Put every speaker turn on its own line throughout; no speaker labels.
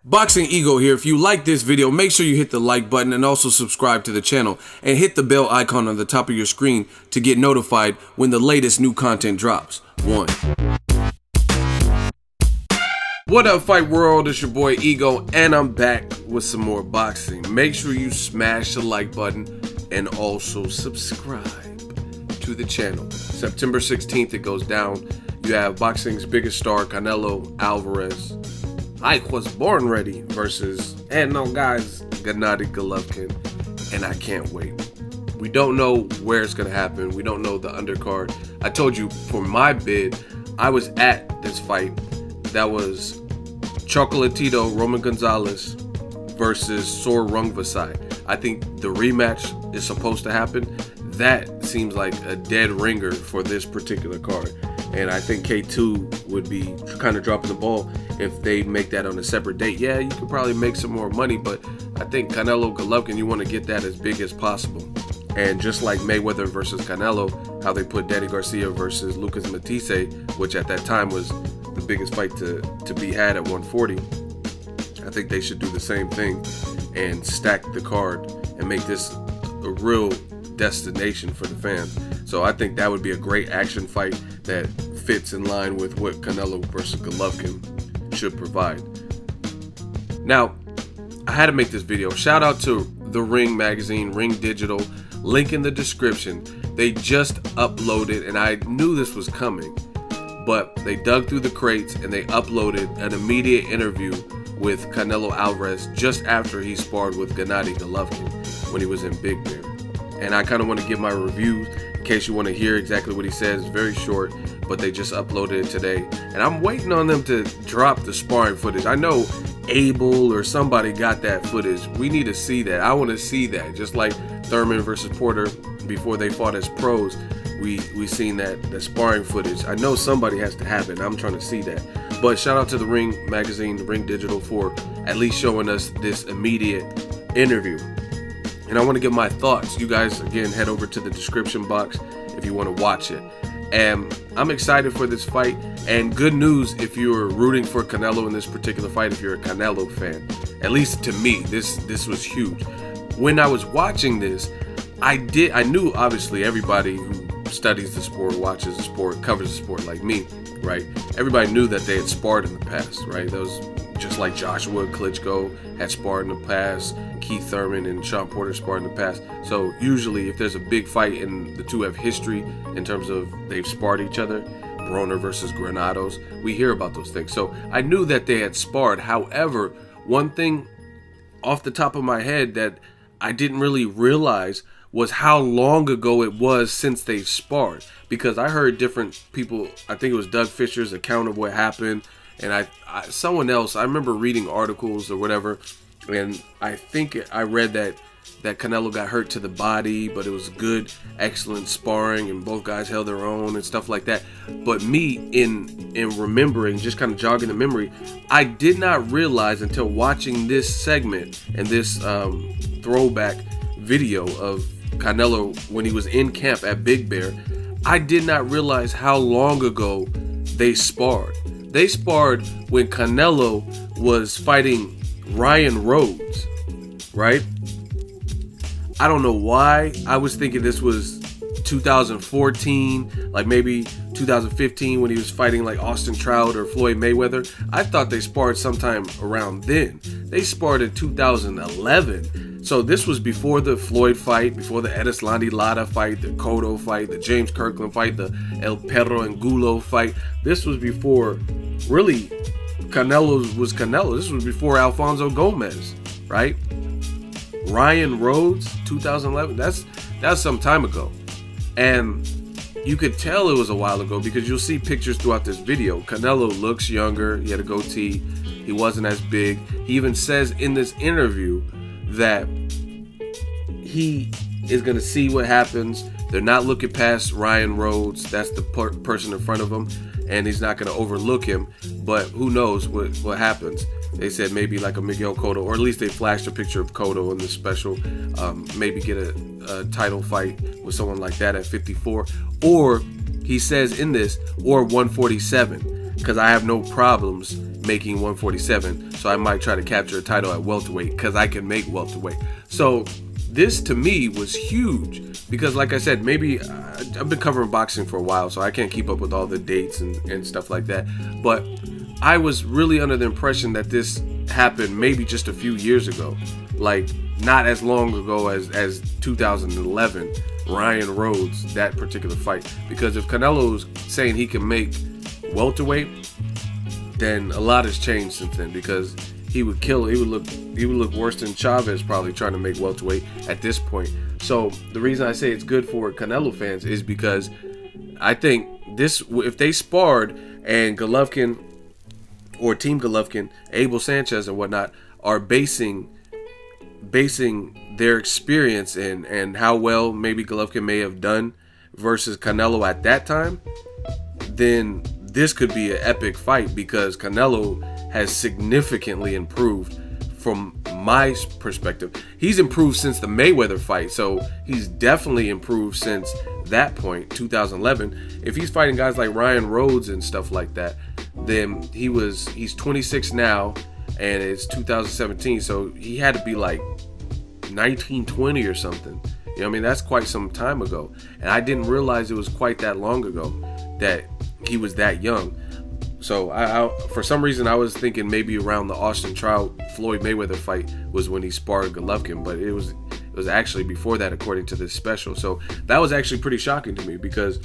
Boxing Ego here. If you like this video, make sure you hit the like button and also subscribe to the channel and hit the bell icon on the top of your screen to get notified when the latest new content drops. What up, Fight World? It's your boy Ego and I'm back with some more boxing. Make sure you smash the like button and also subscribe to the channel. September 16th it goes down. You have boxing's biggest star, Canelo Alvarez. I was born ready versus, and no guys, Gennady Golovkin, and I can't wait. We don't know where it's gonna happen. We don't know the undercard. I told you for my bid, I was at this fight. That was Chocolatito Roman Gonzalez versus Sor Rungvisai. I think the rematch is supposed to happen. That seems like a dead ringer for this particular card. And I think K2 would be kind of dropping the ball if they make that on a separate date. Yeah, you could probably make some more money, but I think Canelo Golovkin, you want to get that as big as possible. And just like Mayweather versus Canelo, how they put Danny Garcia versus Lucas Matisse, which at that time was the biggest fight to be had at 140. I think they should do the same thing and stack the card and make this a real destination for the fans. So I think that would be a great action fight that fits in line with what Canelo versus Golovkin should provide. Now, I had to make this video. Shout out to the Ring magazine, Ring Digital, link in the description. They just uploaded, and I knew this was coming, but they dug through the crates and they uploaded an immediate interview with Canelo Alvarez just after he sparred with Gennady Golovkin when he was in Big Bear. And I kind of want to give my reviews in case you want to hear exactly what he says. Very short, but they just uploaded it today. And I'm waiting on them to drop the sparring footage. I know Abel or somebody got that footage. We need to see that. I want to see that. Just like Thurman versus Porter before they fought as pros. We seen that sparring footage. I know somebody has to have it. I'm trying to see that. But shout out to the Ring magazine, the Ring Digital, for at least showing us this immediate interview. And I want to give my thoughts. You guys, again, head over to the description box if you want to watch it. And I'm excited for this fight. And good news if you're rooting for Canelo in this particular fight, if you're a Canelo fan. At least to me, this was huge. When I was watching this, I knew obviously everybody who studies the sport, watches the sport, covers the sport like me, right? Everybody knew that they had sparred in the past, right? That was just like Joshua Klitschko had sparred in the past, Keith Thurman and Sean Porter sparred in the past. So usually if there's a big fight and the two have history in terms of they've sparred each other, Broner versus Granados, we hear about those things. So I knew that they had sparred. However, one thing off the top of my head that I didn't really realize was how long ago it was since they sparred. Because I heard different people, I think it was Doug Fischer's account of what happened, and someone else, I remember reading articles or whatever, and I think I read that Canelo got hurt to the body, but it was good, excellent sparring, and both guys held their own and stuff like that. But me, in remembering, just kind of jogging the memory, I did not realize until watching this segment and this throwback video of Canelo when he was in camp at Big Bear, I did not realize how long ago they sparred. They sparred when Canelo was fighting Ryan Rhodes, right? I don't know why I was thinking this was 2014, like maybe 2015 when he was fighting like Austin Trout or Floyd Mayweather. I thought they sparred sometime around then. They sparred in 2011. So this was before the Floyd fight, before the Erislandy Lara fight, the Cotto fight, the James Kirkland fight, the El Perro and Gulo fight. This was before, really, Canelo was Canelo. This was before Alfonso Gomez, right? Ryan Rhodes, 2011, that's some time ago. And you could tell it was a while ago because you'll see pictures throughout this video. Canelo looks younger, he had a goatee, he wasn't as big. He even says in this interview that he is going to see what happens. They're not looking past Ryan Rhodes, that's the person in front of him, and he's not going to overlook him, but who knows what happens. They said maybe like a Miguel Cotto, or at least they flashed a picture of Cotto in the special, maybe get a title fight with someone like that at 54, or he says in this, or 147, because I have no problems making 147, so I might try to capture a title at welterweight because I can make welterweight. So this to me was huge because, like I said, maybe I've been covering boxing for a while, so I can't keep up with all the dates and stuff like that. But I was really under the impression that this happened maybe just a few years ago, like not as long ago as 2011, Ryan Rhodes, that particular fight. Because if Canelo's saying he can make welterweight, then a lot has changed since then, because he would look worse than Chavez probably trying to make welterweight at this point. So the reason I say it's good for Canelo fans is because I think this, if they sparred and Golovkin or Team Golovkin, Abel Sanchez and whatnot are basing their experience and how well maybe Golovkin may have done versus Canelo at that time, then this could be an epic fight, because Canelo has significantly improved from my perspective. He's improved since the Mayweather fight, so he's definitely improved since that point, 2011. If he's fighting guys like Ryan Rhodes and stuff like that, then he's 26 now, and it's 2017, so he had to be like 19, 20 or something. You know what I mean? That's quite some time ago, and I didn't realize it was quite that long ago that he was that young. So I for some reason I was thinking maybe around the Austin Trout Floyd Mayweather fight was when he sparred Golovkin, but it was actually before that, according to this special. So that was actually pretty shocking to me, because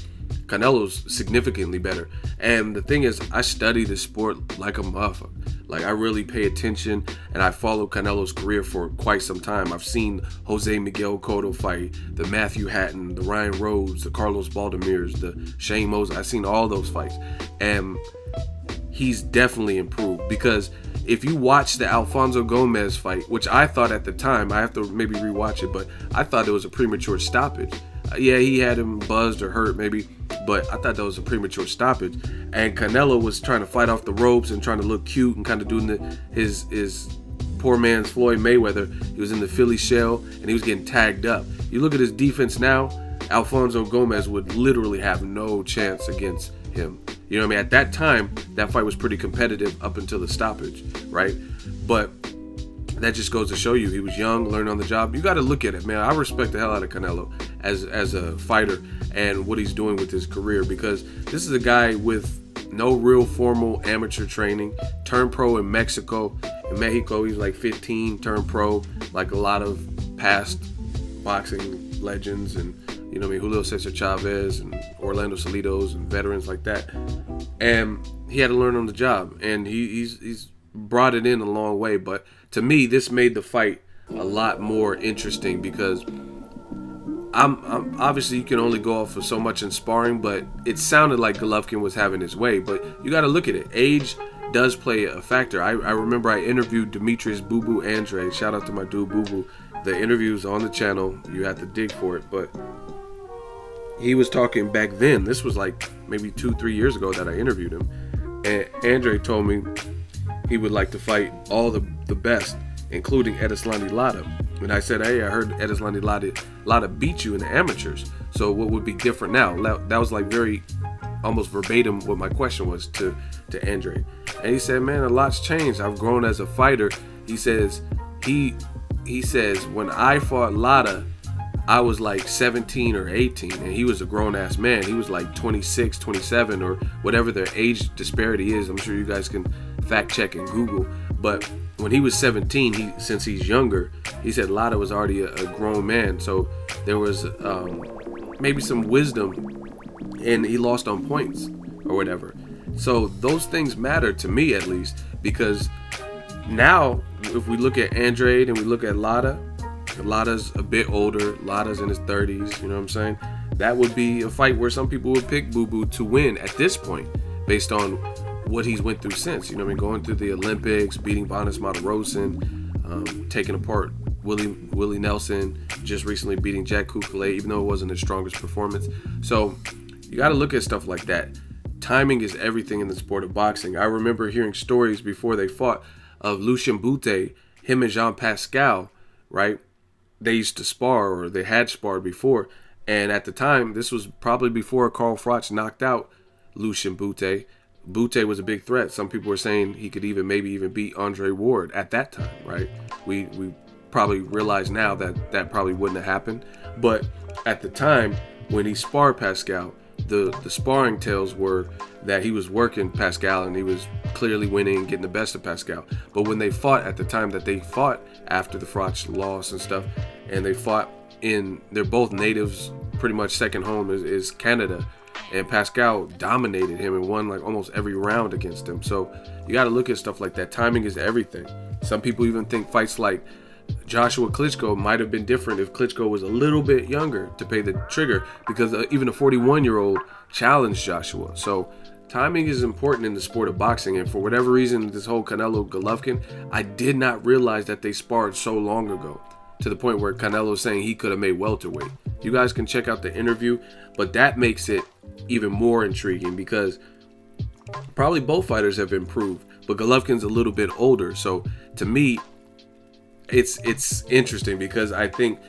Canelo's significantly better. And the thing is, I study this sport like a motherfucker. Like, I really pay attention, and I follow Canelo's career for quite some time. I've seen Jose Miguel Cotto fight, the Matthew Hatton, the Ryan Rhodes, the Carlos Baldemirs, the Shane Moses. I've seen all those fights, and he's definitely improved. Because if you watch the Alfonso Gomez fight, which I thought at the time, I have to maybe rewatch it, but I thought it was a premature stoppage. Yeah, he had him buzzed or hurt maybe, but I thought that was a premature stoppage. And Canelo was trying to fight off the ropes and trying to look cute and kind of doing his poor man's Floyd Mayweather. He was in the Philly shell and he was getting tagged up. You look at his defense now, Alfonso Gomez would literally have no chance against him. You know what I mean? At that time, that fight was pretty competitive up until the stoppage, right? But that just goes to show you, he was young, learning on the job. You got to look at it, man. I respect the hell out of Canelo as a fighter and what he's doing with his career, because this is a guy with no real formal amateur training. Turned pro in Mexico. In Mexico, he's like 15, turned pro, like a lot of past boxing legends, and you know what I mean, Julio Cesar Chavez and Orlando Salidos and veterans like that. And he had to learn on the job, and he's brought it in a long way. But to me, this made the fight a lot more interesting, because I'm obviously, you can only go off of so much in sparring, but it sounded like Golovkin was having his way. But you got to look at it. Age does play a factor. I remember I interviewed Demetrius Boo Boo Andre. Shout out to my dude Boo Boo. The interview's on the channel. You have to dig for it. But he was talking back then. This was like maybe 2-3 years ago that I interviewed him. And Andre told me he would like to fight all the best, including Erislandy Lara. And I said, hey, I heard Erislandy Lara beat you in the amateurs. So what would be different now? That was like very almost verbatim what my question was to Andre. And he said, man, a lot's changed. I've grown as a fighter. He says, he says, when I fought Lara, I was like 17 or 18, and he was a grown-ass man. He was like 26, 27, or whatever the age disparity is. I'm sure you guys can fact check and Google. But when he was 17, since he's younger, he said Lara was already a grown man. So there was maybe some wisdom, and he lost on points or whatever. So those things matter to me, at least, because now if we look at Andrade and we look at Lara's a bit older. Lara's in his 30s, you know what I'm saying? That would be a fight where some people would pick Boo Boo to win at this point, based on what he's went through since. You know what I mean? Going through the Olympics, beating Vanes Martirosyan, taking apart Willie Nelson, just recently beating Jack Kukule, even though it wasn't his strongest performance. So you got to look at stuff like that. Timing is everything in the sport of boxing. I remember hearing stories before they fought of Lucien Boutte, him and Jean Pascal, right? They used to spar, or they had sparred before. And at the time, this was probably before Carl Froch knocked out Lucien Boutte. Butte was a big threat. Some people were saying he could maybe even beat Andre Ward at that time, right? We probably realize now that that probably wouldn't have happened. But at the time when he sparred Pascal, the sparring tales were that he was working Pascal and he was clearly winning and getting the best of Pascal. But when they fought at the time that they fought after the Froch loss and stuff, and they fought they're both natives, pretty much second home is Canada, and Pascal dominated him and won like almost every round against him. So you got to look at stuff like that. Timing is everything. Some people even think fights like Joshua Klitschko might have been different if Klitschko was a little bit younger to pay the trigger, because even a 41-year-old challenged Joshua. So timing is important in the sport of boxing, and for whatever reason, this whole Canelo Golovkin, I did not realize that they sparred so long ago, to the point where Canelo's saying he could have made welterweight. You guys can check out the interview, but that makes it even more intriguing because probably both fighters have improved, but Golovkin's a little bit older. So to me, it's interesting because I think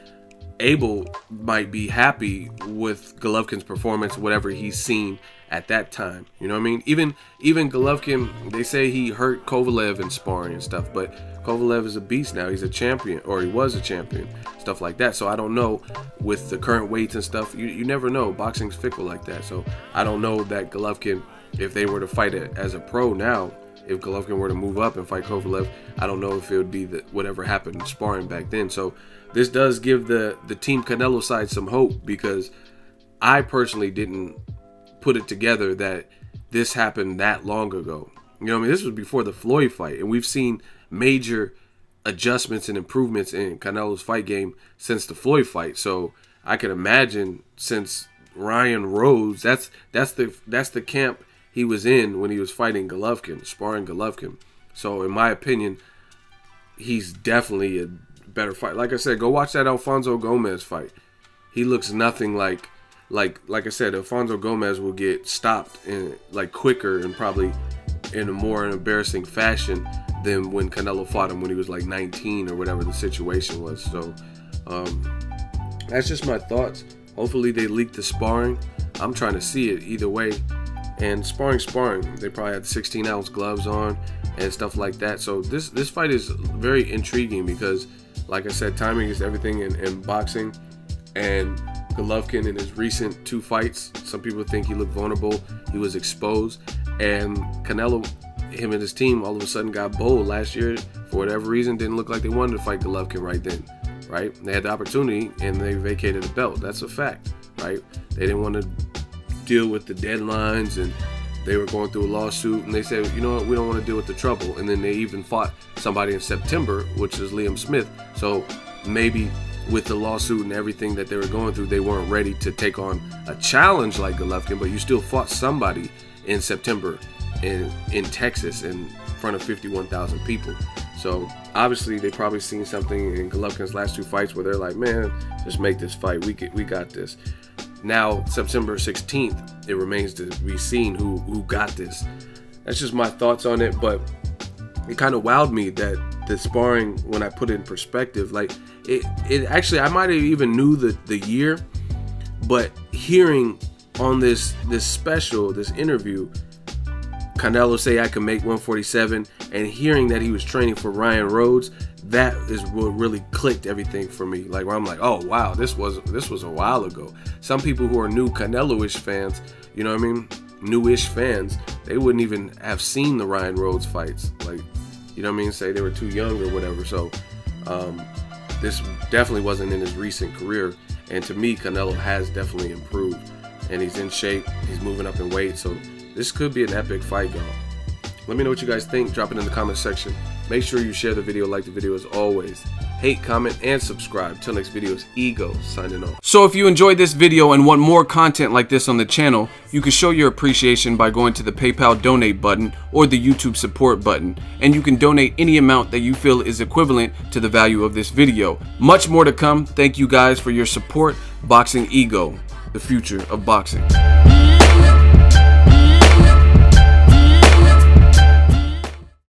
Abel might be happy with Golovkin's performance, whatever he's seen at that time. You know what I mean? Even Golovkin, they say he hurt Kovalev in sparring and stuff, but Kovalev is a beast now. He's a champion, or he was a champion, stuff like that. So I don't know with the current weights and stuff. You never know. Boxing's fickle like that. So I don't know that Golovkin, if they were to fight it as a pro now, if Golovkin were to move up and fight Kovalev, I don't know if it would be whatever happened in sparring back then. So this does give the Team Canelo side some hope, because I personally didn't put it together that this happened that long ago. You know what I mean? This was before the Floyd fight, and we've seen major adjustments and improvements in Canelo's fight game since the Floyd fight. So I can imagine since Ryan Rhodes, that's the camp he was in when he was fighting Golovkin, sparring Golovkin. So in my opinion, he's definitely a better fight. Like I said, go watch that Alfonso Gomez fight. He looks nothing like I said, Alfonso Gomez will get stopped in quicker and probably in a more embarrassing fashion than when Canelo fought him when he was like 19 or whatever the situation was. So that's just my thoughts. Hopefully they leak the sparring. I'm trying to see it either way. And sparring, they probably had 16-ounce gloves on and stuff like that. So this fight is very intriguing because, like I said, timing is everything in boxing. And Golovkin in his recent 2 fights, some people think he looked vulnerable. He was exposed. And Canelo, him and his team, all of a sudden got bold last year. For whatever reason, didn't look like they wanted to fight Golovkin right then, right? They had the opportunity and they vacated the belt. That's a fact, right? They didn't want to deal with the deadlines, and they were going through a lawsuit, and they said, you know what, we don't want to deal with the trouble. And then they even fought somebody in September, which is Liam Smith. So maybe with the lawsuit and everything that they were going through, they weren't ready to take on a challenge like Golovkin, but you still fought somebody in September in Texas in front of 51,000 people. So obviously they probably seen something in Golovkin's last 2 fights where they're like, man, just make this fight. We got this. Now, September 16th, it remains to be seen who got this. That's just my thoughts on it, but it kind of wowed me that the sparring, when I put it in perspective, like it actually, I might have even knew the year, but hearing on this special, this interview, Canelo say I can make 147, and hearing that he was training for Ryan Rhodes, that is what really clicked everything for me. Like, where I'm like, oh wow, this was a while ago. Some people who are new Canelo-ish fans, you know what I mean, newish fans, they wouldn't even have seen the Ryan Rhodes fights. Like, you know what I mean, say they were too young or whatever. So this definitely wasn't in his recent career, and to me, Canelo has definitely improved, and he's in shape, he's moving up in weight. So this could be an epic fight, y'all. Let me know what you guys think. Drop it in the comment section. Make sure you share the video, like the video as always. Hate, comment, and subscribe. Till next video, is Ego signing off. So if you enjoyed this video and want more content like this on the channel, you can show your appreciation by going to the PayPal donate button or the YouTube support button. And you can donate any amount that you feel is equivalent to the value of this video. Much more to come. Thank you guys for your support. Boxing Ego, the future of boxing.